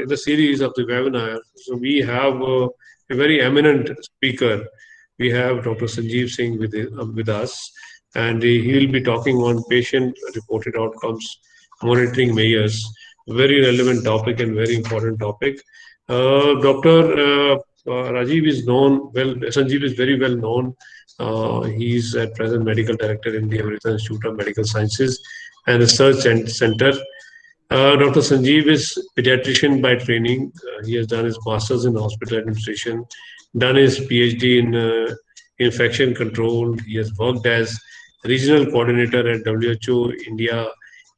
in the series of the webinar, so we have a very eminent speaker. We have Dr. Sanjeev Singh with us, and he will be talking on patient-reported outcomes monitoring measures. Very relevant topic and very important topic. Dr. Rajiv is known well. Sanjeev is very well known. He is at present medical director in the Amrita Institute of Medical Sciences and Research Center. Dr. Sanjeev is pediatrician by training. He has done his master's in hospital administration, done his PhD in infection control. He has worked as regional coordinator at WHO India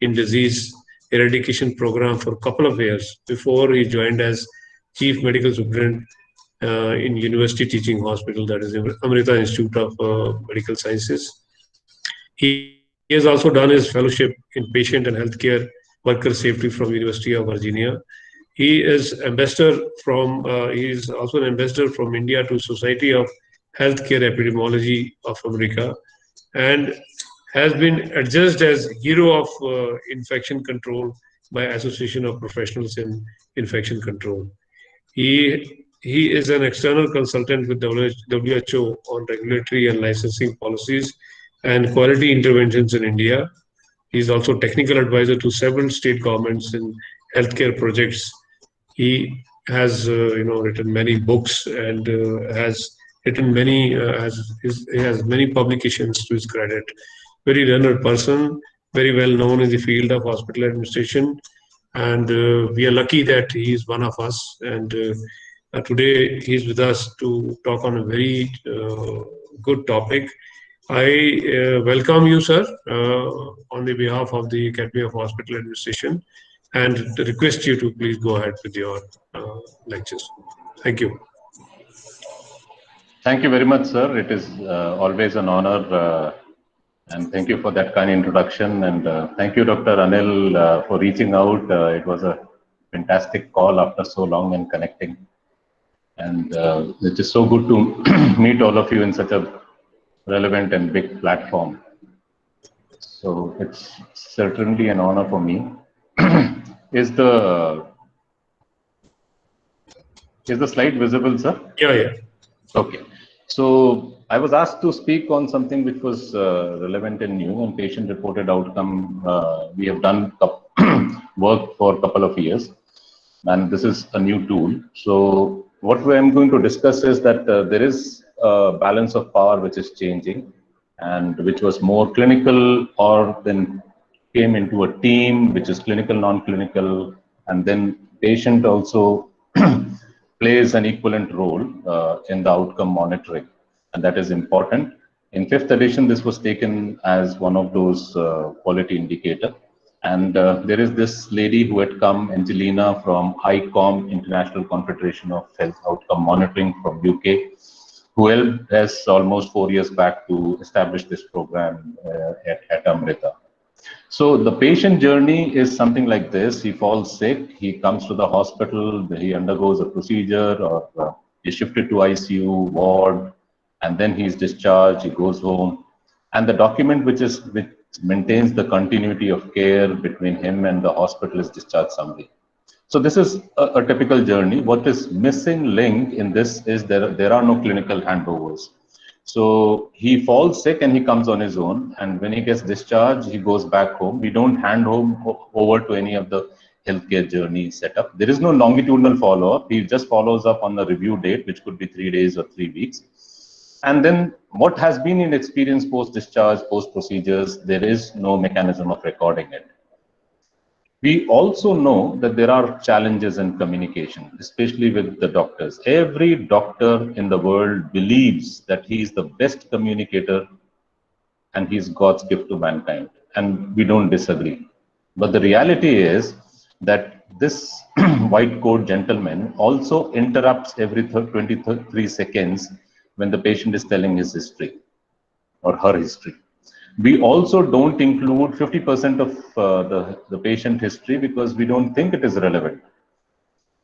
in disease eradication program for a couple of years before he joined as chief medical superintendent in university teaching hospital, that is Amrita Institute of Medical Sciences. He has also done his fellowship in patient and healthcare worker safety from University of Virginia. He is ambassador from. He is also an ambassador from India to Society of Healthcare Epidemiology of America, and has been adjudged as hero of infection control by Association of Professionals in Infection Control. He is an external consultant with WHO on regulatory and licensing policies and quality interventions in India. He is also technical advisor to several state governments in healthcare projects. He has written many books and has written many he has many publications to his credit. Very learned person, very well known in the field of hospital administration, and we are lucky that he is one of us. And today he is with us to talk on a very good topic. I welcome you, sir, on the behalf of the Academy of Hospital Administration, and request you to please go ahead with your lectures. Thank you. Thank you very much, sir. It is always an honor, and thank you for that kind introduction. And thank you, Dr. Anil, for reaching out. It was a fantastic call after so long and connecting. And it is so good to meet all of you in such a relevant and big platform. So it's certainly an honor for me. Is the slide visible, sir? Yeah. Okay. So I was asked to speak on something which was relevant and new on patient-reported outcome. We have done work for a couple of years, and this is a new tool. So what I'm going to discuss is that there is a balance of power which is changing, and which was more clinical, or then came into a team which is clinical, non-clinical, and then patient also plays an equivalent role in the outcome monitoring, and that is important. In 5th edition, this was taken as one of those quality indicator. And there is this lady who had come, Angelina, from ICOM, International Confederation of Health Outcome Monitoring from UK, who helped us almost 4 years back to establish this program at Amrita. So the patient journey is something like this. He falls sick, he comes to the hospital, he undergoes a procedure, or is shifted to ICU ward, and then he is discharged, he goes home. And the document which maintains the continuity of care between him and the hospital is discharge summary. So this is a typical journey. What is missing link in this is there are no clinical handovers. So he falls sick and he comes on his own, and when he gets discharged, he goes back home. We don't hand over to any of the healthcare journey setup. There is no longitudinal follow-up. He just follows up on the review date, which could be 3 days or 3 weeks. And then what has been in experience post-discharge, post-procedures, there is no mechanism of recording it. We also know that there are challenges in communication, especially with the doctors. Every doctor in the world believes that he is the best communicator and he's God's gift to mankind. And we don't disagree. But the reality is that this white coat gentleman also interrupts every 23 seconds when the patient is telling his history or her history. We also don't include 50% of the patient history because we don't think it is relevant.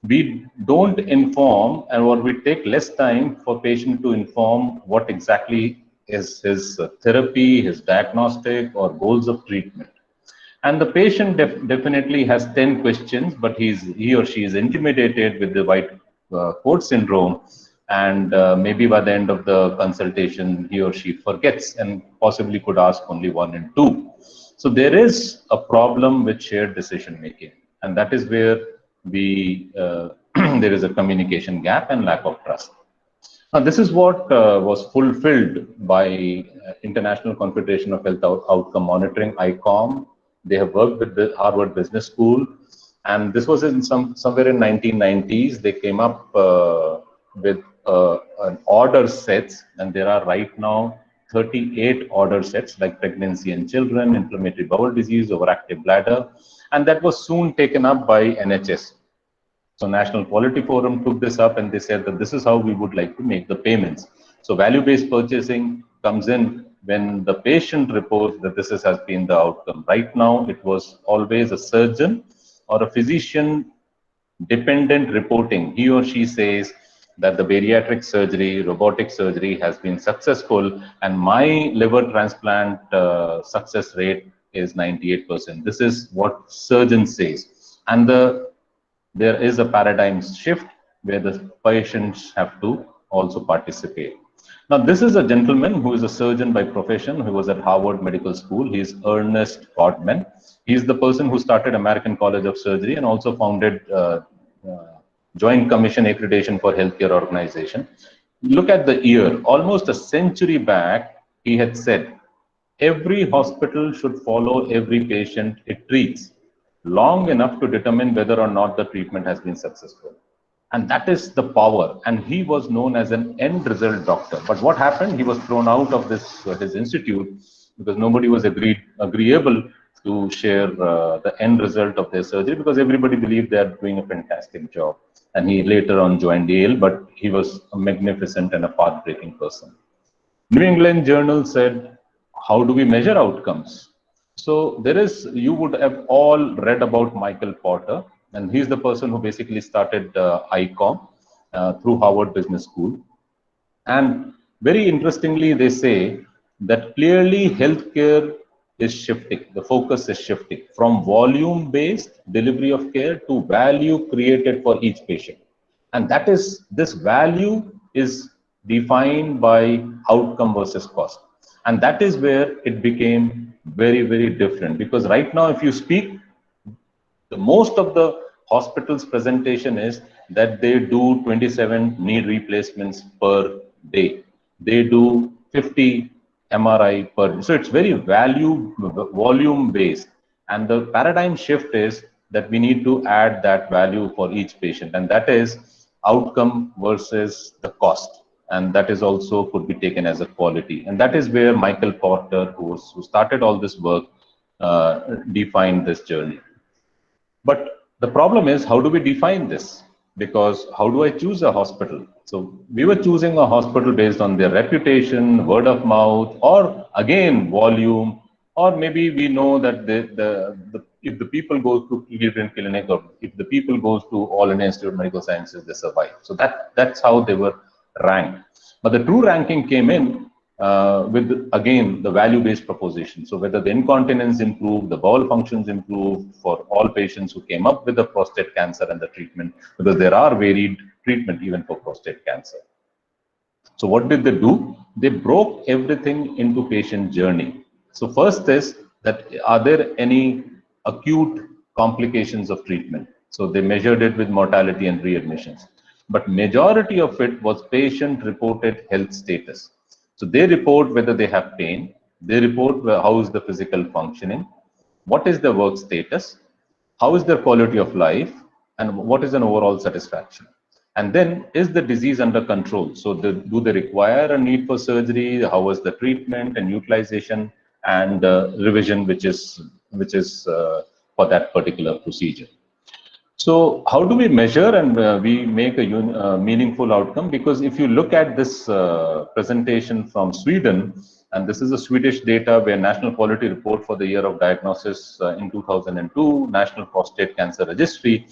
We don't inform, or we take less time for patient to inform what exactly is his therapy, his diagnostic, or goals of treatment. And the patient definitely has 10 questions, but he or she is intimidated with the white coat syndrome. And maybe by the end of the consultation, he or she forgets and possibly could ask only one and two. So there is a problem with shared decision making. And that is where there is a communication gap and lack of trust. Now, this is what was fulfilled by International Confederation of Health Outcome Monitoring, ICOM. They have worked with the Harvard Business School, and this was in somewhere in 1990s. They came up with an order sets, and there are right now 38 order sets like pregnancy and children, inflammatory bowel disease, overactive bladder, and that was soon taken up by NHS. So National Quality Forum took this up and they said that this is how we would like to make the payments. So value-based purchasing comes in when the patient reports that this has been the outcome. Right now, it was always a surgeon or a physician dependent reporting. He or she says that the bariatric surgery, robotic surgery has been successful and my liver transplant success rate is 98%. This is what surgeon says. And there is a paradigm shift where the patients have to also participate. Now, this is a gentleman who is a surgeon by profession, who was at Harvard Medical School. He is Ernest Codman. He is the person who started American College of Surgery and also founded Joint Commission Accreditation for Healthcare Organization. Look at the year. Almost a century back, he had said, every hospital should follow every patient it treats long enough to determine whether or not the treatment has been successful. And that is the power. And he was known as an end result doctor. But what happened? He was thrown out of his institute because nobody was agreeable to share the end result of their surgery because everybody believed they are doing a fantastic job. And he later on joined Yale, but he was a magnificent and a path-breaking person. New England Journal said, how do we measure outcomes? So you would have all read about Michael Porter, and he's the person who basically started ICOM through Harvard Business School. And very interestingly, they say that clearly healthcare is shifting. The focus is shifting from volume-based delivery of care to value created for each patient. And that is, this value is defined by outcome versus cost. And that is where it became very, very different. Because right now, if you speak, the most of the hospitals' presentation is that they do 27 knee replacements per day. They do 50 MRI per day. So it's very volume based. And the paradigm shift is that we need to add that value for each patient. And that is outcome versus the cost. And that is also could be taken as a quality. And that is where Michael Porter, who started all this work, defined this journey. But the problem is, how do we define this? Because how do I choose a hospital? So we were choosing a hospital based on their reputation, word of mouth, or again, volume, or maybe we know that if the people go to Cleveland Clinic or if the people goes to All India Institute of Medical Sciences, they survive. So that's how they were ranked. But the true ranking came in with, again, the value-based proposition. So whether the incontinence improved, the bowel functions improved for all patients who came up with the prostate cancer and the treatment, because there are varied treatment even for prostate cancer. So what did they do? They broke everything into patient journey. So first is that, are there any acute complications of treatment? So they measured it with mortality and readmissions. But majority of it was patient-reported health status. So they report whether they have pain, they report how is the physical functioning, what is their work status, how is their quality of life, and what is an overall satisfaction. And then, is the disease under control? So do they require a need for surgery? How was the treatment and utilization and revision, which is for that particular procedure? So how do we measure and we make a meaningful outcome? Because if you look at this presentation from Sweden, and this is a Swedish data where National Quality Report for the year of diagnosis in 2002, National Prostate Cancer Registry,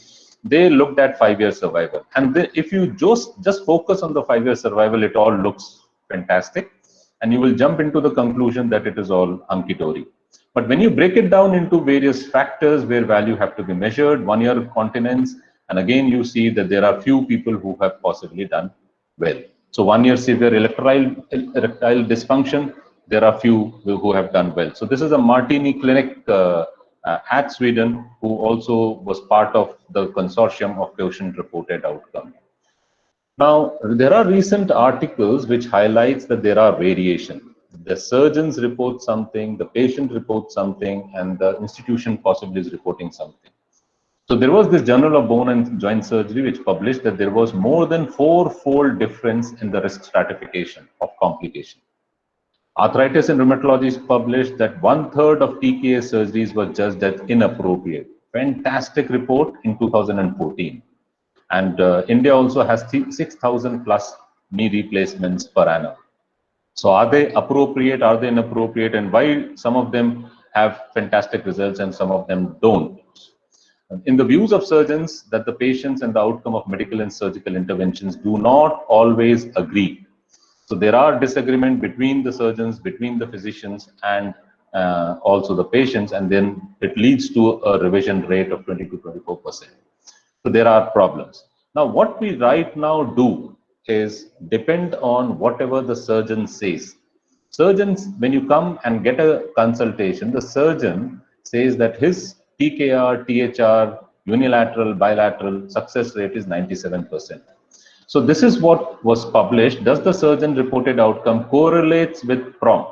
they looked at 5-year survival. And if you just focus on the 5-year survival, it all looks fantastic. And you will jump into the conclusion that it is all hunky-dory. But when you break it down into various factors where value have to be measured, 1 year continence, and again you see that there are few people who have possibly done well. So 1 year severe erectile dysfunction, there are few who have done well. So this is a Martini clinic at Sweden, who also was part of the consortium of patient-reported outcome. Now, there are recent articles which highlights that there are variation. The surgeons report something, the patient reports something, and the institution possibly is reporting something. So there was this Journal of Bone and Joint Surgery which published that there was more than 4-fold difference in the risk stratification of complication. Arthritis and Rheumatology published that 1/3 of TKA surgeries were judged as inappropriate. Fantastic report in 2014. And India also has 6,000 plus knee replacements per annum. So are they appropriate? Are they inappropriate? And why some of them have fantastic results and some of them don't? In the views of surgeons, that the patients and the outcome of medical and surgical interventions do not always agree. So there are disagreement between the surgeons, between the physicians, and also the patients, and then it leads to a revision rate of 20 to 24%. So there are problems. Now, what we right now do is depend on whatever the surgeon says. Surgeons, when you come and get a consultation, the surgeon says that his TKR, THR, unilateral, bilateral success rate is 97%. So this is what was published. Does the surgeon reported outcome correlates with PROM?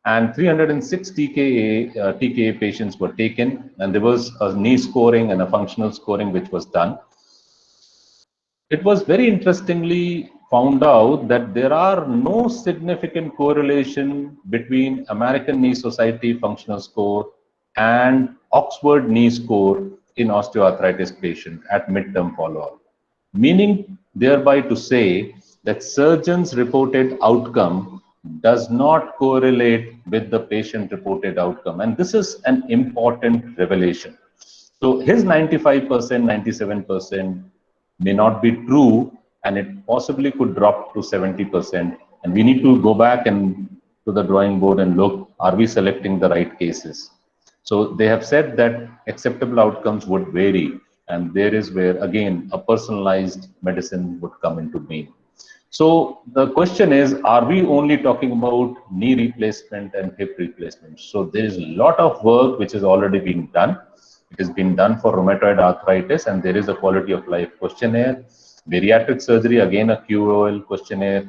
And 306 TKA patients were taken, and there was a knee scoring and a functional scoring which was done. It was very interestingly found out that there are no significant correlation between American Knee Society functional score and Oxford knee score in osteoarthritis patient at midterm follow-up, meaning thereby to say that surgeons reported outcome does not correlate with the patient reported outcome. And this is an important revelation. So his 95%, 97% may not be true, and it possibly could drop to 70%. And we need to go back and to the drawing board and look, are we selecting the right cases? So they have said that acceptable outcomes would vary. And there is where, again, a personalized medicine would come into being. So the question is, are we only talking about knee replacement and hip replacement? So there is a lot of work which is already being done. It has been done for rheumatoid arthritis, and there is a quality of life questionnaire. Bariatric surgery, again, a QOL questionnaire.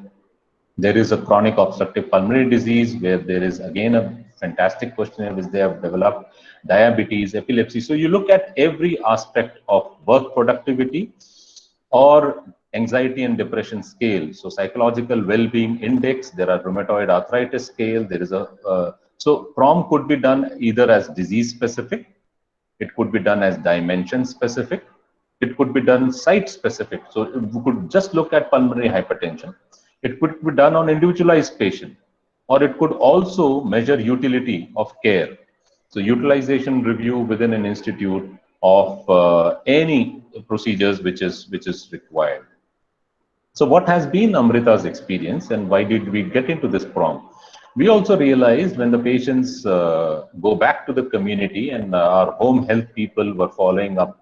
There is a chronic obstructive pulmonary disease where there is again a fantastic questionnaire which they have developed. Diabetes, epilepsy. So you look at every aspect of work productivity or anxiety and depression scale. So psychological well-being index, there are rheumatoid arthritis scale, there is so PROM could be done either as disease specific, it could be done as dimension specific, it could be done site specific. So we could just look at pulmonary hypertension. It could be done on individualized patient, or it could also measure utility of care. So utilization review within an institute of any procedures which is required. So what has been Amrita's experience, and why did we get into this PROM? We also realized when the patients go back to the community and our home health people were following up,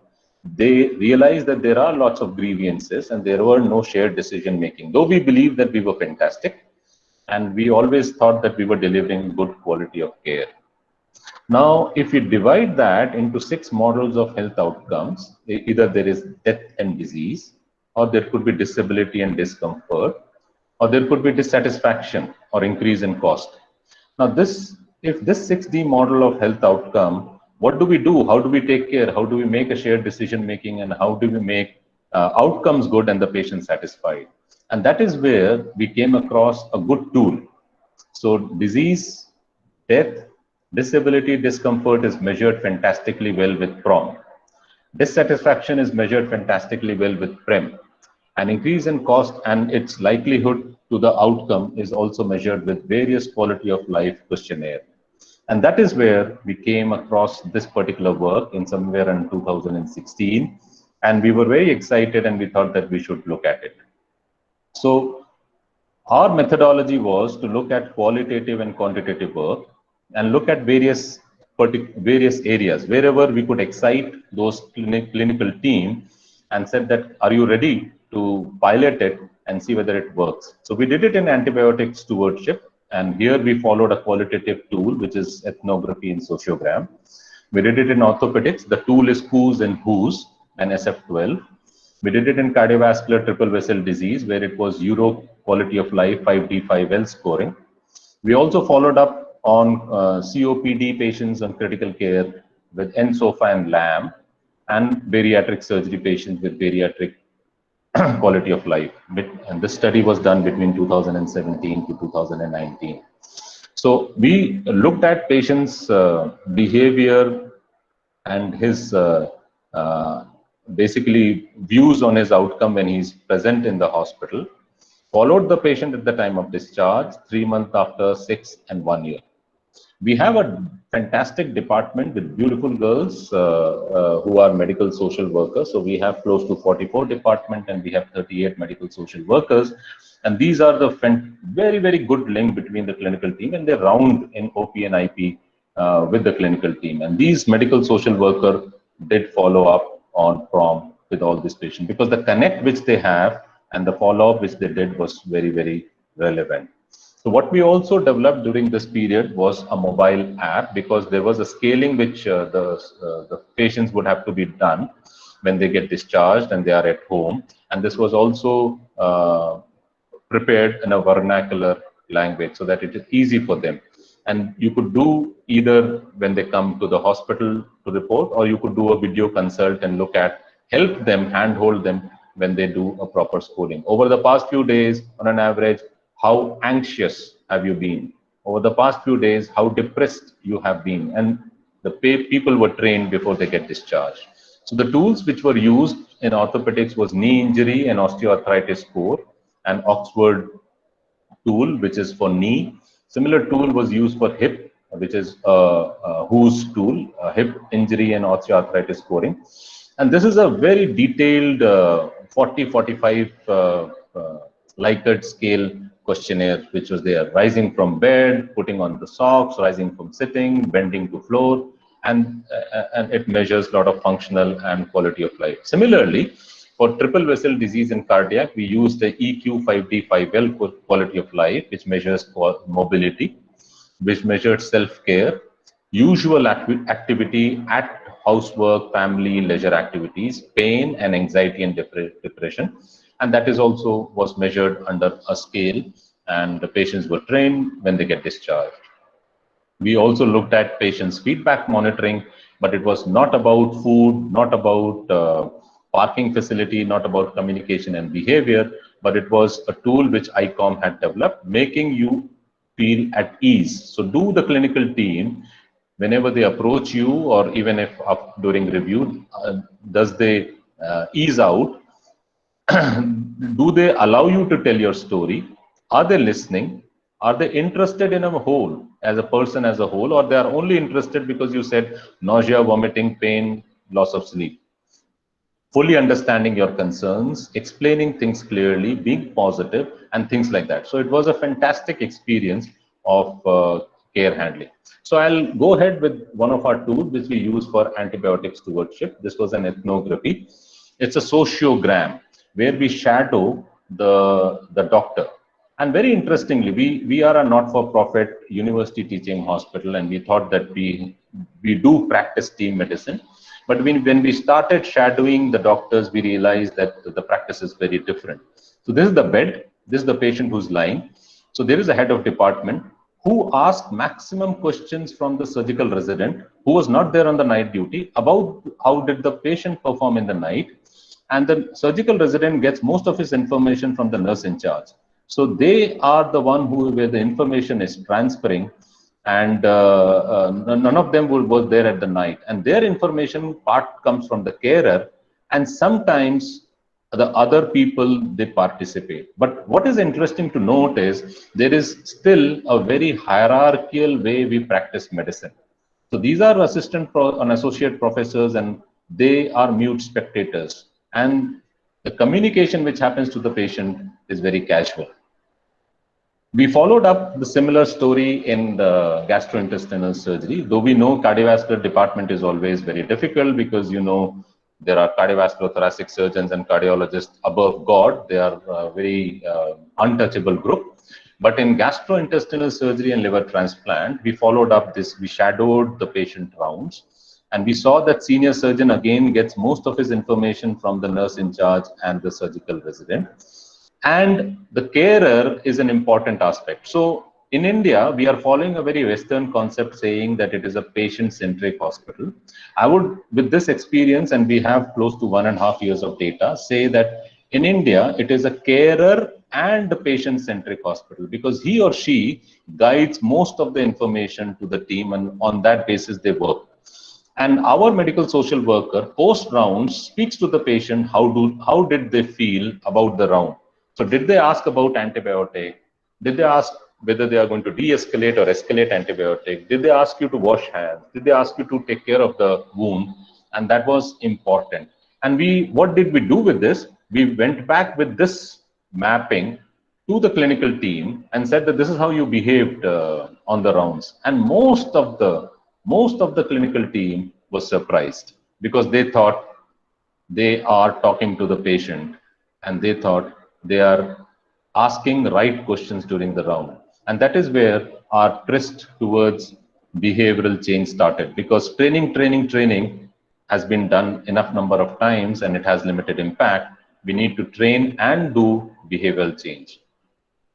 they realized that there are lots of grievances and there were no shared decision making. Though we believe that we were fantastic, and we always thought that we were delivering good quality of care. Now, if we divide that into 6 models of health outcomes, either there is death and disease, or there could be disability and discomfort, or there could be dissatisfaction or increase in cost. Now, if this 6D model of health outcome, what do we do? How do we take care? How do we make a shared decision making, and how do we make outcomes good and the patient satisfied? And that is where we came across a good tool. So disease, death, disability, discomfort is measured fantastically well with PROM. Dissatisfaction is measured fantastically well with PREM. An increase in cost and its likelihood to the outcome is also measured with various quality of life questionnaire. And that is where we came across this particular work in somewhere in 2016. And we were very excited and we thought that we should look at it. So our methodology was to look at qualitative and quantitative work and look at various areas wherever we could excite those clinical team, and said that, are you ready to pilot it and see whether it works? So we did it in antibiotic stewardship, and here we followed a qualitative tool, which is ethnography and sociogram. We did it in orthopedics. The tool is Who's and Who's and SF12. We did it in cardiovascular triple vessel disease, where it was Euro quality of life 5D5L scoring. We also followed up on COPD patients on critical care with NSOFA and LAM, and bariatric surgery patients with bariatric quality of life. And this study was done between 2017 to 2019. So we looked at patients' behavior and his basically views on his outcome when he's present in the hospital, followed the patient at the time of discharge, 3 months after, 6 and 1 year. We have a fantastic department with beautiful girls who are medical social workers. So we have close to 44 department, and we have 38 medical social workers. And these are the very, very good link between the clinical team, and they round in OP and IP with the clinical team. And these medical social worker did follow up on prom with all these patients, because the connect which they have and the follow-up which they did was very, very relevant. So what we also developed during this period was a mobile app, because there was a scaling which the patients would have to be done when they get discharged and they are at home. And this was also prepared in a vernacular language so that it is easy for them. And you could do either when they come to the hospital to report, or you could do a video consult and help them, handhold them when they do a proper schooling. Over the past few days, on an average, how anxious have you been? Over the past few days, how depressed you have been? And the people were trained before they get discharged. So the tools which were used in orthopedics was knee injury and osteoarthritis score, and Oxford tool, which is for knee. Similar tool was used for hip, which is Who's tool, hip injury and osteoarthritis scoring. And this is a very detailed 40-45 Likert scale questionnaire, which was there, rising from bed, putting on the socks, rising from sitting, bending to floor, and it measures a lot of functional and quality of life. Similarly, for triple vessel disease in cardiac, we use the EQ5D5L quality of life, which measures mobility, which measures self-care, usual activity at housework, family, leisure activities, pain and anxiety and depression. And that is also was measured under a scale, and the patients were trained when they get discharged. We also looked at patients' feedback monitoring, but it was not about food, not about parking facility, not about communication and behavior, but it was a tool which ICOM had developed, making you feel at ease. So do the clinical team, whenever they approach you, or even if during review, does they ease out? Do they allow you to tell your story? Are they listening? Are they interested in a whole, as a person as a whole, or they are only interested because you said nausea, vomiting, pain, loss of sleep? Fully understanding your concerns, explaining things clearly, being positive, and things like that. So it was a fantastic experience of care handling. So I'll go ahead with one of our tools which we use for antibiotic stewardship. This was an ethnography. It's a sociogram where we shadow the doctor. And very interestingly, we are a not-for-profit university teaching hospital, and we thought that we do practice team medicine. But when we started shadowing the doctors, we realized that the practice is very different. So this is the bed, this is the patient who's lying. So there is a head of department who asked maximum questions from the surgical resident who was not there on the night duty about how did the patient perform in the night. And the surgical resident gets most of his information from the nurse in charge. So they are the one where the information is transferring, and none of them was there at the night. And their information part comes from the carer, and sometimes the other people, they participate. But what is interesting to note is there is still a very hierarchical way we practice medicine. So these are assistant and associate professors, and they are mute spectators. And the communication which happens to the patient is very casual. We followed up the similar story in the gastrointestinal surgery, though we know cardiovascular department is always very difficult because, you know, there are cardiovascular thoracic surgeons and cardiologists above God. They are a very untouchable group. But in gastrointestinal surgery and liver transplant, we followed up this, we shadowed the patient rounds, and we saw that senior surgeon again gets most of his information from the nurse in charge and the surgical resident. And the carer is an important aspect. So in India, we are following a very Western concept saying that it is a patient-centric hospital. I would, with this experience, and we have close to 1.5 years of data, say that in India, it is a carer and a patient-centric hospital because he or she guides most of the information to the team, and on that basis they work. And our medical social worker post round speaks to the patient, how did they feel about the round. So did they ask about antibiotic? Did they ask whether they are going to de-escalate or escalate antibiotic? Did they ask you to wash hands? Did they ask you to take care of the wound? And that was important. And what did we do with this? We went back with this mapping to the clinical team and said that this is how you behaved on the rounds. And most of the clinical team was surprised because they thought they are talking to the patient and they thought they are asking the right questions during the round. And that is where our twist towards behavioral change started, because training has been done enough number of times and it has limited impact. We need to train and do behavioral change.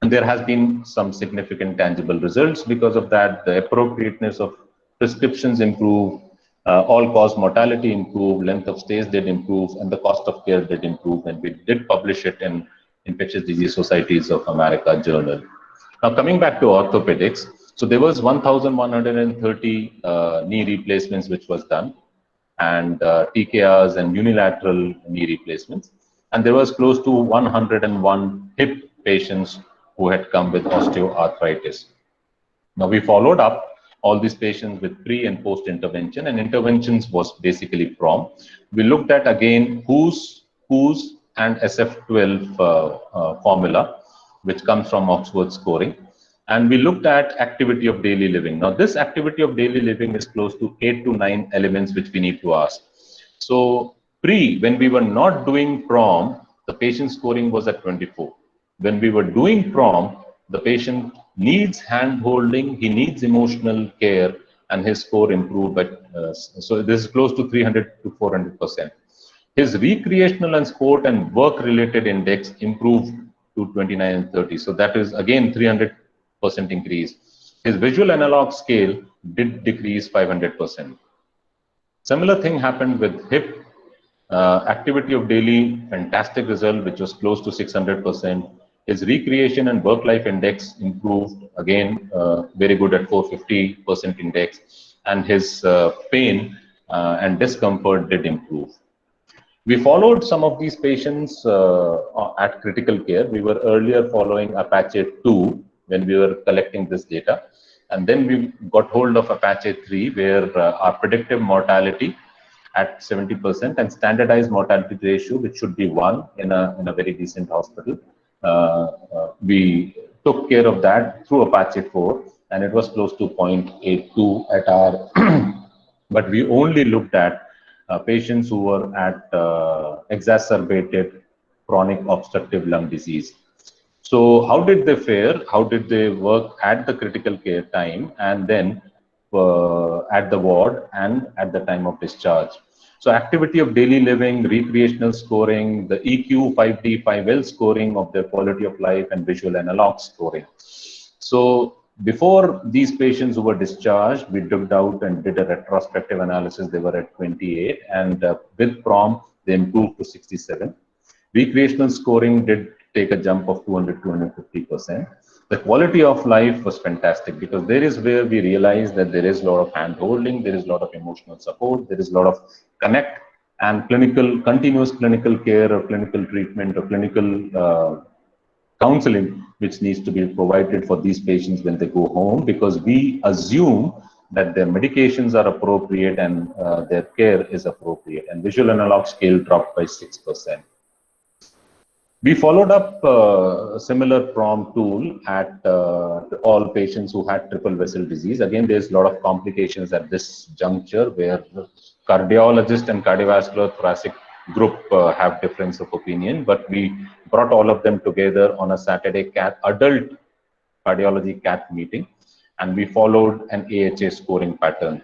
And there has been some significant tangible results because of that. The appropriateness of prescriptions improve, all-cause mortality improved, length of stays did improve, and the cost of care did improve. And we did publish it in Infectious Disease Societies of America journal. Now coming back to orthopedics, so there was 1,130 knee replacements which was done, and TKRs and unilateral knee replacements. And there was close to 101 hip patients who had come with osteoarthritis. Now we followed up all these patients with pre and post intervention, and interventions was basically PROM. We looked at again who's and SF12 formula, which comes from Oxford scoring. And we looked at activity of daily living. Now this activity of daily living is close to 8 to 9 elements which we need to ask. So when we were not doing PROM, the patient scoring was at 24. When we were doing PROM, the patient needs hand holding, he needs emotional care, and his score improved. But so this is close to 300 to 400%. His recreational and sport and work related index improved to 29 and 30. So that is again 300% increase. His visual analog scale did decrease 500%. Similar thing happened with hip. Activity of daily, fantastic result, which was close to 600%. His recreation and work-life index improved, again, very good at 450% index. And his pain and discomfort did improve. We followed some of these patients at critical care. We were earlier following Apache 2 when we were collecting this data. And then we got hold of Apache 3, where our predictive mortality at 70% and standardized mortality ratio, which should be 1 in a very decent hospital. We took care of that through Apache 4, and it was close to 0.82 at our, but we only looked at patients who were at exacerbated chronic obstructive lung disease. So how did they fare? How did they work at the critical care time, and then at the ward and at the time of discharge? So activity of daily living, recreational scoring, the EQ, 5D, 5L scoring of their quality of life, and visual analog scoring. So before these patients who were discharged, we dug out and did a retrospective analysis. They were at 28, and with PROM, they improved to 67. Recreational scoring did take a jump of 200, 250%. The quality of life was fantastic, because there is where we realize that there is a lot of hand holding, there is a lot of emotional support, there is a lot of connect, and continuous clinical care or clinical treatment or clinical counseling which needs to be provided for these patients when they go home, because we assume that their medications are appropriate and their care is appropriate. And visual analog scale dropped by 6%. We followed up a similar PROM tool at all patients who had triple vessel disease. Again, there's a lot of complications at this juncture where the cardiologist and cardiovascular thoracic group have difference of opinion, but we brought all of them together on a Saturday adult cardiology CAT meeting, and we followed an AHA scoring pattern.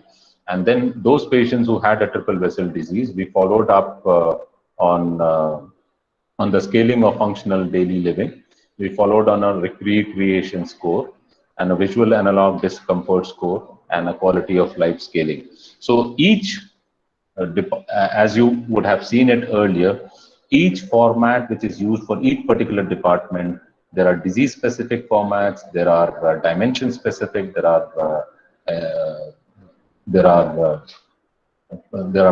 And then those patients who had a triple vessel disease, we followed up on the scaling of functional daily living. We followed on a recreation score and a visual analog discomfort score and a quality of life scaling. So each, as you would have seen it earlier, each format which is used for each particular department, there are disease specific formats, there are dimension specific, there are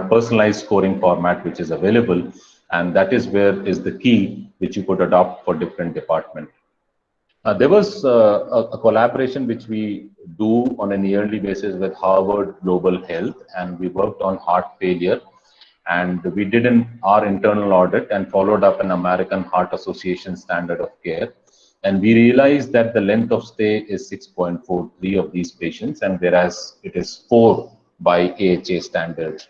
personalized scoring format which is available, and that is where is the key which you could adopt for different department. There was a collaboration which we do on a yearly basis with Harvard Global Health, and we worked on heart failure, and we did our internal audit and followed up an American Heart Association standard of care. And we realized that the length of stay is 6.43 of these patients, and whereas it is 4 by AHA standards.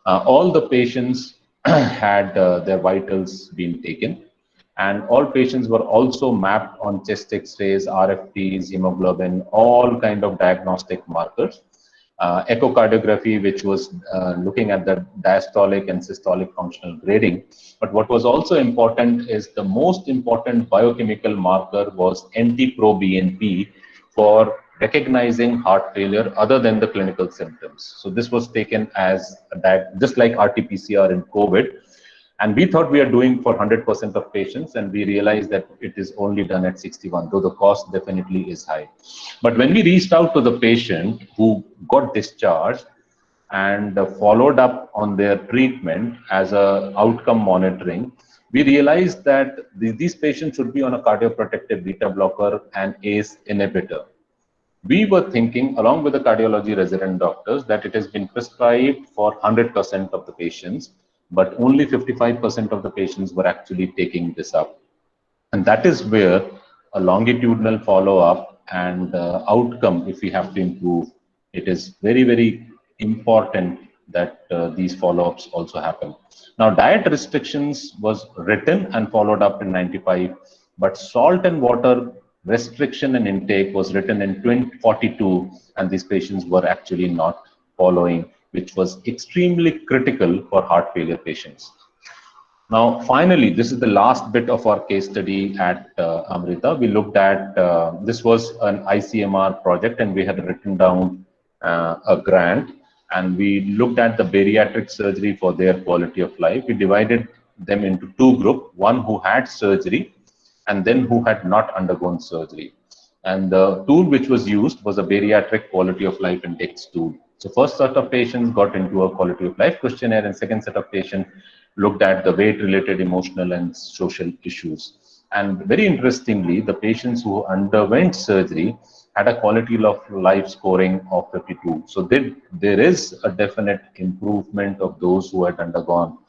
All the patients had their vitals been taken, and all patients were also mapped on chest X-rays, RFTs, hemoglobin, all kind of diagnostic markers. Echocardiography, which was looking at the diastolic and systolic functional grading. But what was also important is the most important biochemical marker was NT-proBNP for recognizing heart failure other than the clinical symptoms. So this was taken as just like RT-PCR in COVID. And we thought we are doing for 100% of patients, and we realized that it is only done at 61, though the cost definitely is high. But when we reached out to the patient who got discharged and followed up on their treatment as a outcome monitoring, we realized that these patients should be on a cardioprotective beta blocker and ACE inhibitor. We were thinking, along with the cardiology resident doctors, that it has been prescribed for 100% of the patients, but only 55% of the patients were actually taking this up. And that is where a longitudinal follow-up and outcome, if we have to improve, it is very, very important that these follow-ups also happen. Now, diet restrictions was written and followed up in 95, but salt and water restriction and intake was written in 2042, and these patients were actually not following, which was extremely critical for heart failure patients. Now, finally, this is the last bit of our case study at Amrita. We looked at, this was an ICMR project, and we had written down a grant, and we looked at the bariatric surgery for their quality of life. We divided them into two groups, one who had surgery and then who had not undergone surgery. And the tool which was used was a bariatric quality of life index tool. So first set of patients got into a quality of life questionnaire, and second set of patients looked at the weight-related emotional and social issues. And very interestingly, the patients who underwent surgery had a quality of life scoring of 52. So there is a definite improvement of those who had undergone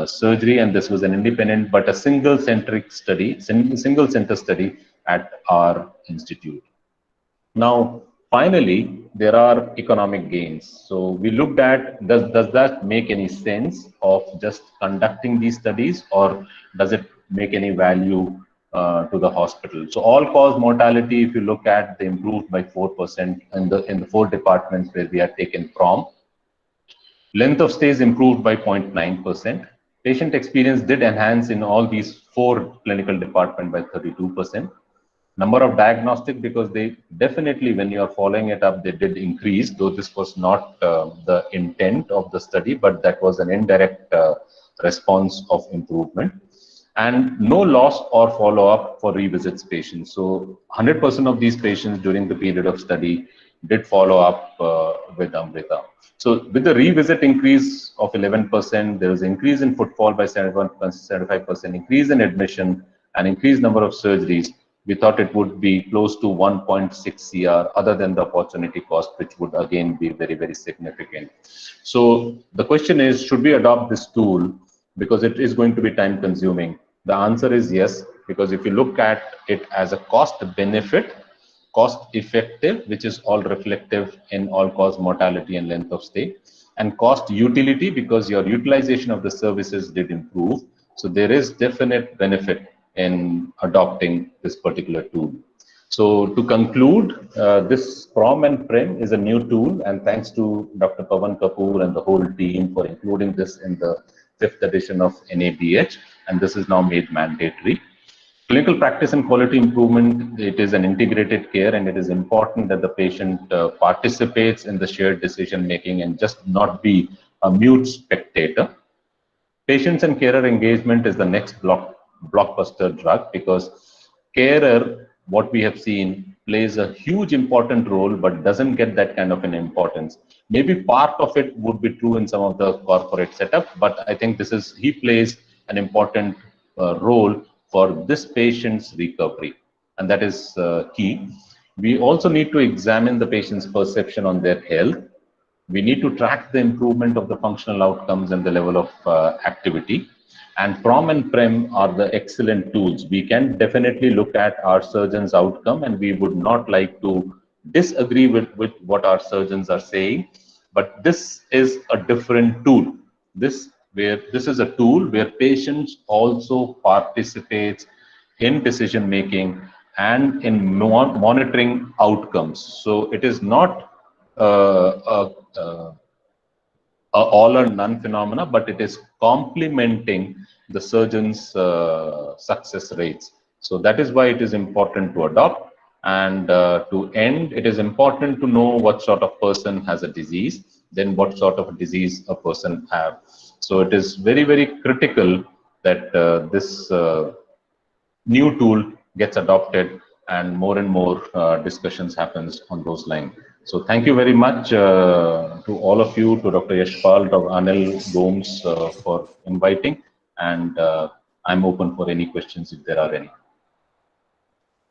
surgery, and this was an independent but a single center study at our institute. Now, finally, there are economic gains. So we looked at, does that make any sense of just conducting these studies, or does it make any value to the hospital? So all-cause mortality, if you look at, they improved by 4% in the 4 departments where we had taken from. Length of stays improved by 0.9%. Patient experience did enhance in all these 4 clinical departments by 32%. Number of diagnostic, because they definitely, when you are following it up, they did increase, though this was not the intent of the study, but that was an indirect response of improvement. And no loss or follow-up for revisits patients. So 100% of these patients during the period of study did follow up with Amrita. So with the revisit increase of 11%, there was increase in footfall by 75%, increase in admission, and increased number of surgeries. We thought it would be close to 1.6 CR, other than the opportunity cost, which would again be very, very significant. So the question is, should we adopt this tool? Because it is going to be time consuming. The answer is yes, because if you look at it as a cost benefit, cost effective, which is all reflective in all cause mortality and length of stay, and cost utility, because your utilization of the services did improve. So there is definite benefit in adopting this particular tool. So to conclude, this PROM and PREM is a new tool, and thanks to Dr. Pawan Kapoor and the whole team for including this in the 5th edition of NABH, and this is now made mandatory. Clinical practice and quality improvement, it is an integrated care, and it is important that the patient participates in the shared decision making and just not be a mute spectator. Patients and carer engagement is the next blockbuster drug, because carer, what we have seen, plays a huge important role but doesn't get that kind of an importance. Maybe part of it would be true in some of the corporate setup, but I think he plays an important role for this patient's recovery, and that is key. We also need to examine the patient's perception on their health. We need to track the improvement of the functional outcomes and the level of activity. And PROM and PREM are the excellent tools. We can definitely look at our surgeon's outcome, and we would not like to disagree with what our surgeons are saying. But this is a different tool. This is a tool where patients also participates in decision making and in monitoring outcomes. So it is not a all or none phenomena, but it is complementing the surgeon's success rates. So that is why it is important to adopt. And to end, it is important to know what sort of person has a disease, then what sort of a disease a person have. So it is very, very critical that this new tool gets adopted and more discussions happens on those lines. So thank you very much to all of you, to Dr. Yashpal, Dr. Anil Gomes for inviting, and I'm open for any questions if there are any.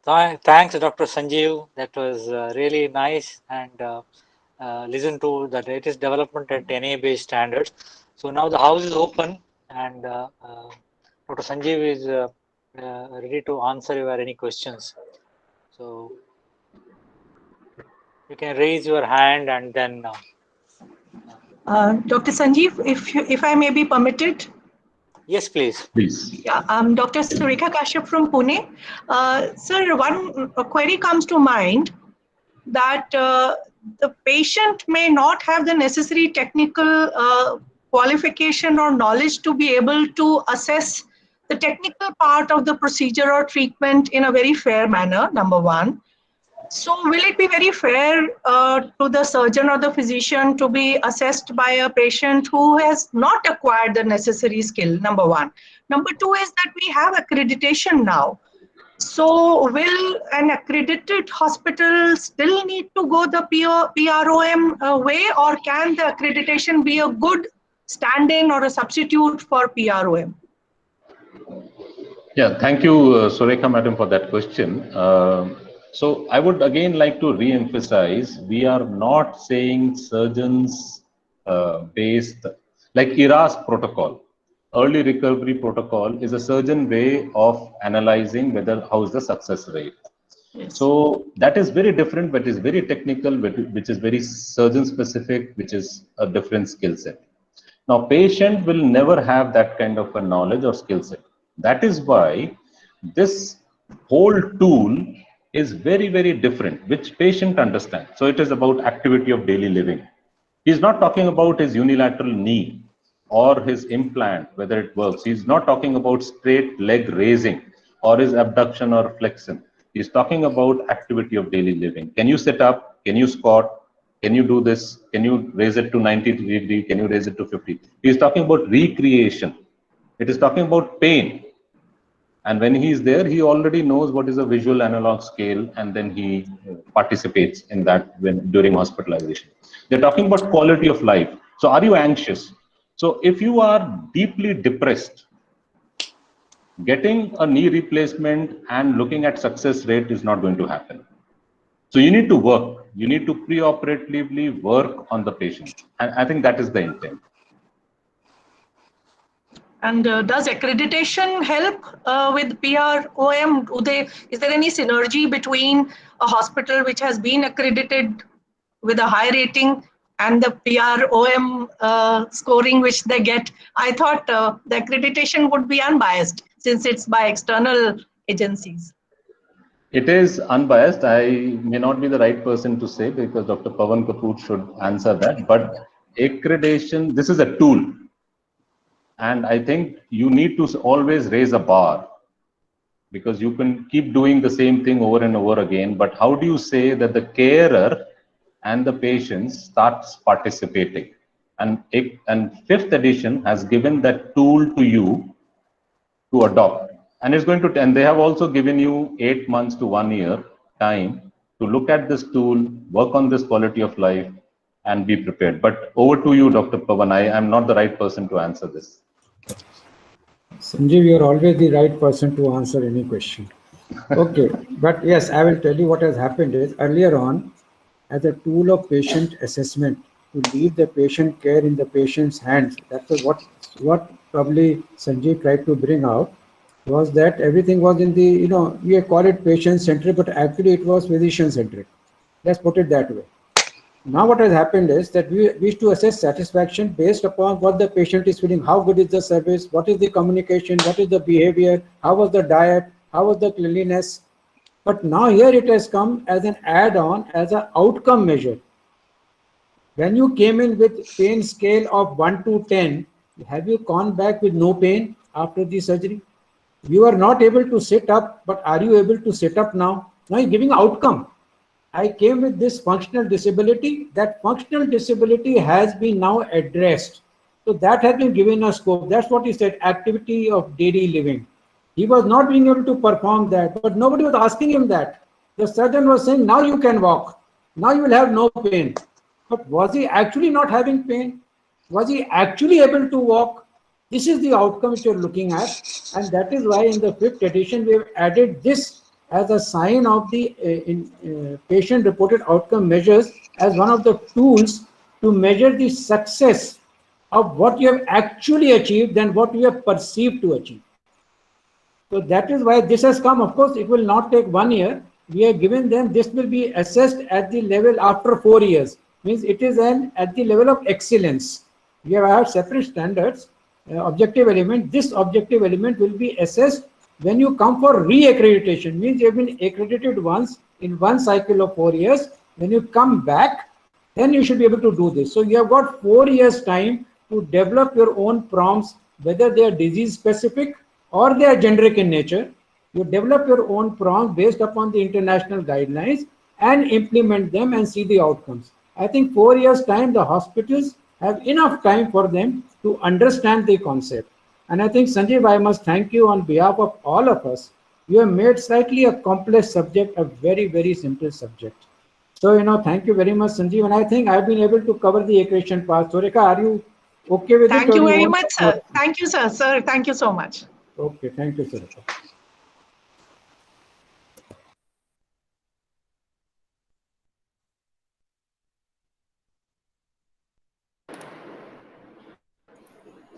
Thanks, Dr. Sanjeev. That was really nice, and listen to the latest development at NA-based standards. So now the house is open, and Dr. Sanjeev is ready to answer your any questions. So you can raise your hand, and then Dr. Sanjeev, if I may be permitted. Yes, please. Please. Yeah, Dr. Surekha Kashyap from Pune. Sir, one query comes to mind that the patient may not have the necessary technical qualification or knowledge to be able to assess the technical part of the procedure or treatment in a very fair manner, number one. So will it be very fair to the surgeon or the physician to be assessed by a patient who has not acquired the necessary skill, number one? Number two is that we have accreditation now. So will an accredited hospital still need to go the PROM way, or can the accreditation be a good stand-in or a substitute for PROM? Yeah, thank you, Surekha Madam, for that question. So I would again like to re-emphasize, we are not saying surgeons based, like ERAS protocol, early recovery protocol is a surgeon way of analyzing how is the success rate. Yes. So that is very different, but is very technical, which is very surgeon specific, which is a different skill set. Now, patient will never have that kind of a knowledge or skill set. That is why this whole tool is very, very different, which patient understands. So it is about activity of daily living. He's not talking about his unilateral knee or his implant, whether it works. He's not talking about straight leg raising or his abduction or flexion. He's talking about activity of daily living. Can you sit up? Can you squat? Can you do this? Can you raise it to 90 degrees? Can you raise it to 50? He's talking about recreation. It is talking about pain. And when he is there, he already knows what is a visual analog scale, and then he participates in that during hospitalization. They're talking about quality of life. So are you anxious? So if you are deeply depressed, getting a knee replacement and looking at success rate is not going to happen. So you need to work. You need to preoperatively work on the patient. And I think that is the intent. And does accreditation help with PROM? Is there any synergy between a hospital which has been accredited with a high rating and the PROM scoring which they get? I thought the accreditation would be unbiased since it's by external agencies. It is unbiased. I may not be the right person to say because Dr. Pawan Kapoor should answer that. But accreditation, this is a tool. And I think you need to always raise a bar because you can keep doing the same thing over and over again. But how do you say that the carer and the patients starts participating? And fifth edition has given that tool to you to adopt. And it's going to, and they have also given you 8 months to 1 year time to look at this tool, work on this quality of life, and be prepared. But over to you, Dr. Pawan. I am not the right person to answer this. Sanjeev, you're always the right person to answer any question. Okay, but yes, I will tell you what has happened is earlier on, as a tool of patient assessment, to leave the patient care in the patient's hands. That was what probably Sanjeev tried to bring out, was that everything was in the, we call it patient-centric, but actually it was physician-centric. Let's put it that way. Now what has happened is that we wish to assess satisfaction based upon what the patient is feeling, how good is the service, what is the communication, what is the behavior, how was the diet, how was the cleanliness. But now here it has come as an add-on, as an outcome measure. When you came in with pain scale of 1 to 10, have you gone back with no pain after the surgery? You are not able to sit up, but are you able to sit up now? Now you're giving outcome. I came with this functional disability. That functional disability has been now addressed. So that has been given a scope. That's what he said, activity of daily living. He was not being able to perform that, but nobody was asking him that. The surgeon was saying, now you can walk. Now you will have no pain. But was he actually not having pain? Was he actually able to walk? This is the outcome which you're looking at. And that is why in the 5th edition, we have added this as a sign of the patient-reported outcome measures as one of the tools to measure the success of what you have actually achieved than what you have perceived to achieve. So that is why this has come. Of course, it will not take 1 year. We have given them, this will be assessed at the level after 4 years. Means it is at the level of excellence. We have separate standards, objective element. This objective element will be assessed when you come for re-accreditation. Means you have been accredited once in one cycle of 4 years. When you come back, then you should be able to do this. So you have got 4 years time to develop your own prompts, whether they are disease specific or they are generic in nature. You develop your own prompts based upon the international guidelines and implement them and see the outcomes. I think 4 years time, the hospitals have enough time for them to understand the concept. And I think, Sanjeev, I must thank you on behalf of all of us. You have made slightly a complex subject a very, very simple subject. So, thank you very much, Sanjeev. And I think I've been able to cover the accreditation part. So, Rekha, are you okay with it? Thank you very much, sir. Thank you, sir. Sir, thank you so much. Okay, thank you, sir.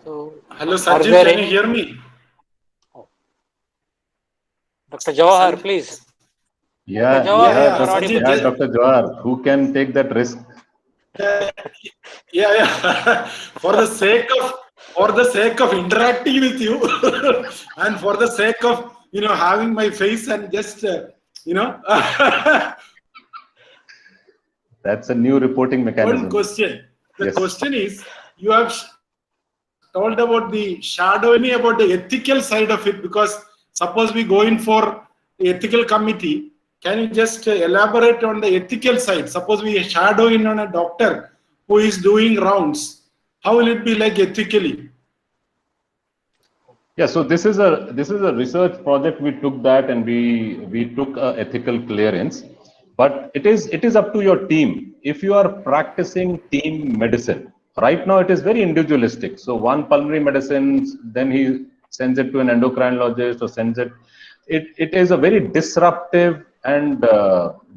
So, hello, Sanjeev, can you hear me? Dr. Jawahar, please. Yeah, Dr. Jawahar, who can take that risk? Yeah. For the sake of interacting with you, and for the sake of having my face and just That's a new reporting mechanism. One question. The question is, you have told about the shadowing, about the ethical side of it, because suppose we go in for the ethical committee, can you just elaborate on the ethical side? Suppose we shadow in on a doctor who is doing rounds. How will it be like ethically? Yeah, so this is a research project. We took that and we took ethical clearance, but it is up to your team. If you are practicing team medicine, right now it is very individualistic. So one pulmonary medicine, then he sends it to an endocrinologist or sends it. It is a very disruptive and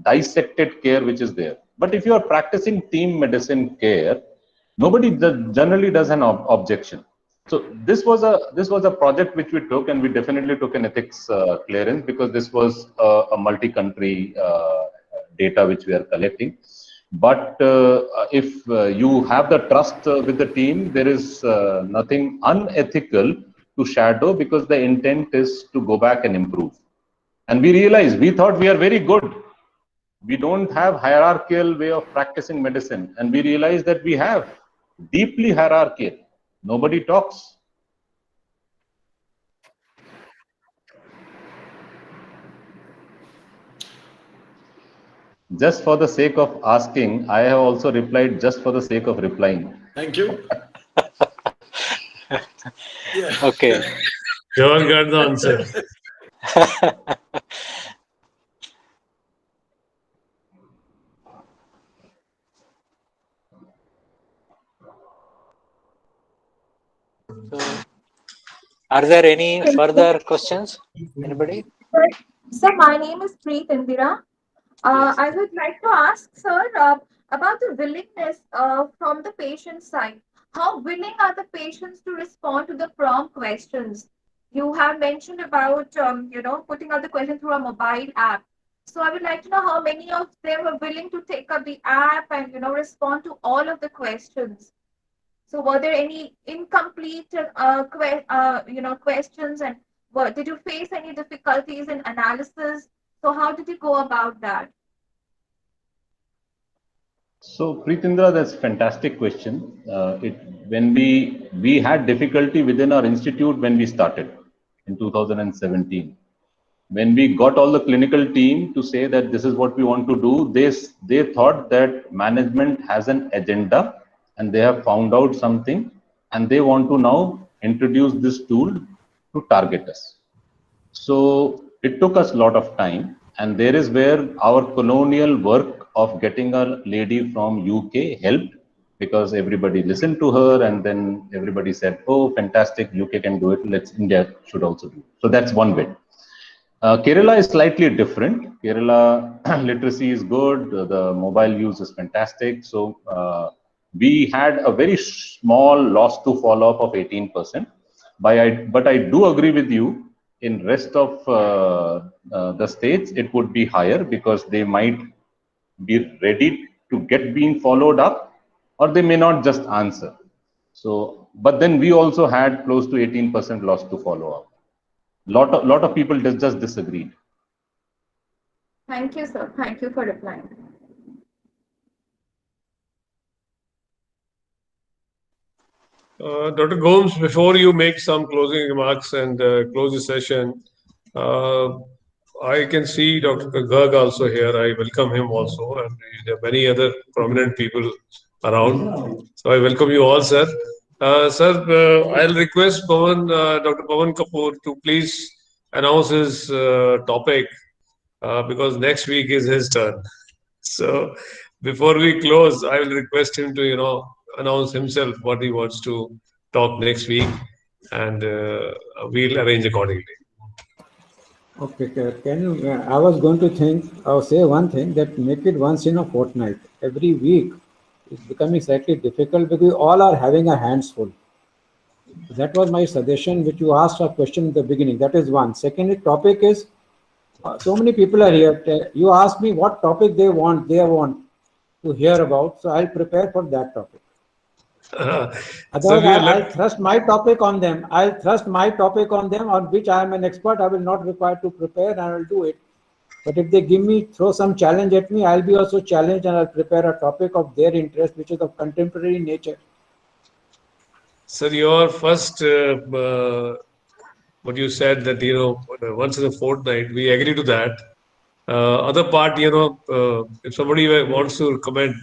dissected care which is there. But if you are practicing team medicine care, nobody generally does an objection. So this was a project which we took, and we definitely took an ethics clearance, because this was a multi-country data which we are collecting. But if you have the trust with the team, there is nothing unethical to shadow, because the intent is to go back and improve. And we thought we are very good. We don't have hierarchical way of practicing medicine, and we realized that we have deeply hierarchical. Nobody talks. Just for the sake of asking, I have also replied just for the sake of replying. Thank you. Yeah. Okay. You all got the answer. So, are there any further questions? Anybody? Sir, my name is Preet Indira. Yes. I would like to ask, sir, about the willingness from the patient side. How willing are the patients to respond to the prompt questions? You have mentioned about, putting out the question through a mobile app. So I would like to know how many of them are willing to take up the app and, respond to all of the questions. So were there any incomplete, questions, and did you face any difficulties in analysis? So how did you go about that? So Preetindra, that's a fantastic question. When we had difficulty within our institute when we started in 2017. When we got all the clinical team to say that this is what we want to do, they thought that management has an agenda and they have found out something and they want to now introduce this tool to target us. So it took us a lot of time, and there is where our colonial work of getting a lady from UK helped, because everybody listened to her and then everybody said, oh, fantastic, UK can do it, India should also do it. So that's one bit. Kerala is slightly different. Kerala literacy is good. The mobile use is fantastic. So we had a very small loss to follow up of 18%. But I do agree with you. In rest of the states, it would be higher, because they might be ready to get being followed up, or they may not just answer. So, but then we also had close to 18% loss to follow up. Lot of people just disagreed. Thank you, sir. Thank you for replying. Dr. Gomes, before you make some closing remarks and close the session, I can see Dr. Garg also here. I welcome him also, and there are many other prominent people around. So I welcome you all, sir. Sir, I'll request Dr. Pawan Kapoor to please announce his topic, because next week is his turn. So before we close, I will request him to, announce himself what he wants to talk next week, and we'll arrange accordingly. Okay, can you? I was going to say one thing, that make it once in a fortnight. Every week is becoming slightly difficult because we all are having our hands full. That was my suggestion, which you asked a question in the beginning. That is one. Second topic is, so many people are here. You asked me what topic they want to hear about, so I'll prepare for that topic. Otherwise, I'll thrust my topic on them. On which I am an expert. I will not require to prepare, and I will do it. But if they throw some challenge at me, I'll be also challenged, and I'll prepare a topic of their interest, which is of contemporary nature. Sir, your first, what you said that, once in a fortnight, we agree to that. Other part, if somebody wants to comment,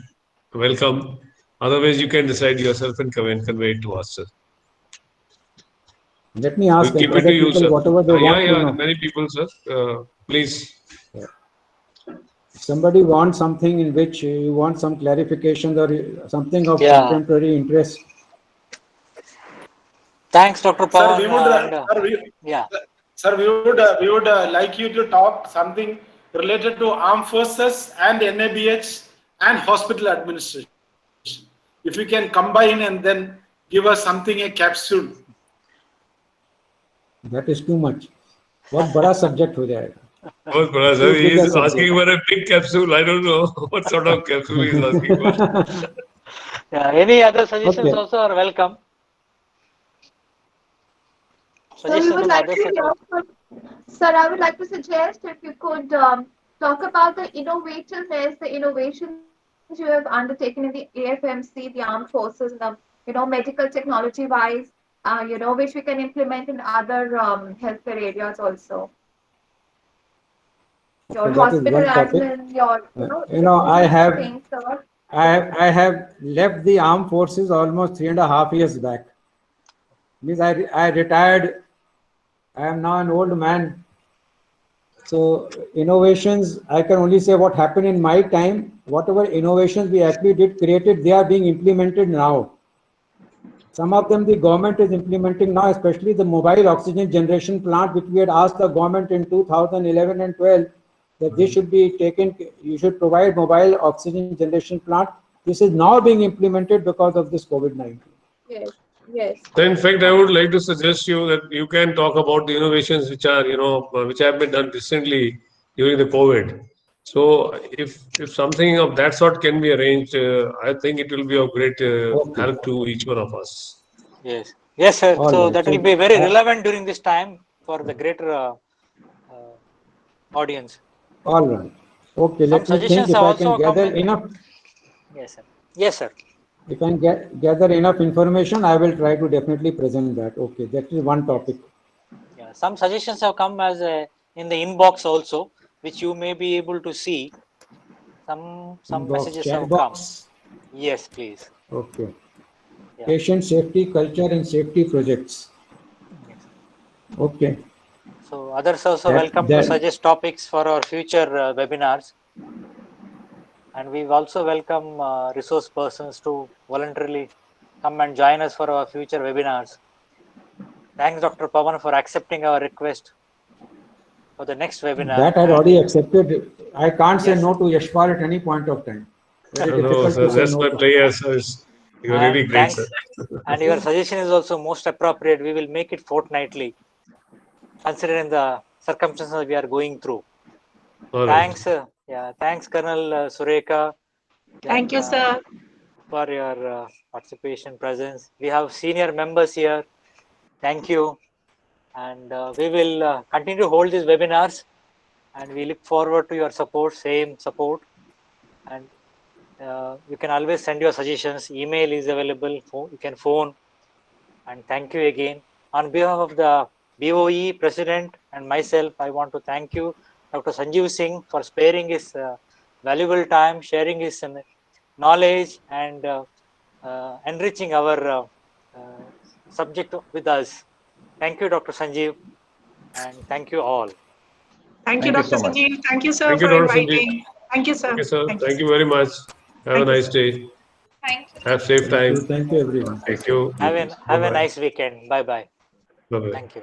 welcome. Otherwise, you can decide yourself and convey it to us, sir. Let me ask we'll other people you, whatever they want to know. Many people, sir. Please. Yeah. If somebody wants something in which you want some clarification or something of contemporary interest. Thanks, Dr. Pawan. Sir, we would like you to talk something related to armed forces and NABH and hospital administration. If you can combine and then give us something, a capsule That is too much. बहुत बड़ा subject हो जाएगा. बहुत बड़ा sir. Too He big a is asking subject. for a big capsule. I don't know what sort of capsule he is asking for. Yeah, any other suggestions Okay. also are welcome. So we Suggestions would from like others to also. hear sir, I would like to suggest if you could talk about the innovativeness, the innovations you have undertaken in the AFMC, the armed forces, the medical technology wise, which we can implement in other healthcare areas also. Your So that is hospital one topic. admin, your things, sir. I have left the armed forces almost 3.5 years back. Means I retired. I am now an old man. So innovations, I can only say what happened in my time. Whatever innovations we actually did created, they are being implemented now. Some of them the government is implementing now, especially the mobile oxygen generation plant, which we had asked the government in 2011 and 12 that this should be taken. You should provide mobile oxygen generation plant. This is now being implemented because of this COVID-19. Yes, yes. So in fact, I would like to suggest you that you can talk about the innovations which are, which have been done recently during the COVID. So if something of that sort can be arranged, I think it will be of great Okay. help to each one of us. Yes, yes, sir. All So right. that So, will be very relevant during this time for the greater audience. all right. Okay, Some let me think suggestions if have I can also come gather in. enough. Yes, sir. Yes, sir. If I can gather enough information, I will try to definitely present that. Okay, that is one topic. Yeah, some suggestions have come as in the inbox also, which you may be able to see. Some Inbox, messages chat have box. come. Yes, please. Okay. Yeah. Patient safety culture and safety projects. Yes. Okay. So others also welcome to suggest topics for our future webinars. And we also welcome resource persons to voluntarily come and join us for our future webinars. Thanks, Dr. Pawan, for accepting our request for the next webinar. That I had already accepted. I can't say Yes. no to Yashpal at any point of time. Very No, difficult sir, to say that's no my to. prayer, sir. You're really And great, thanks. sir. And your suggestion is also most appropriate. We will make it fortnightly, considering the circumstances we are going through. All Thanks. right. Thanks, Colonel Sureka. Thank you, sir. For your participation, presence. We have senior members here. Thank you. And we will continue to hold these webinars, and we look forward to your support, same support. And you can always send your suggestions. Email is available. You can phone. And thank you again. On behalf of the BOE president and myself, I want to thank you, Dr. Sanjeev Singh, for sparing his valuable time, sharing his knowledge, and enriching our subject with us. Thank you, Dr. Sanjeev, and thank you all. Thank you, Thank you Dr. so much. Sanjeev. Thank you, sir, Thank you, for Dr. Sanjeev. inviting. Thank you, sir. Thank you, sir. Thank you, Thank you very much. Have a Thank you. nice day. Thank you. Have safe time. Thank you, everyone. Thank you. Have a Bye-bye. nice weekend. Bye bye. Bye-bye. Thank you.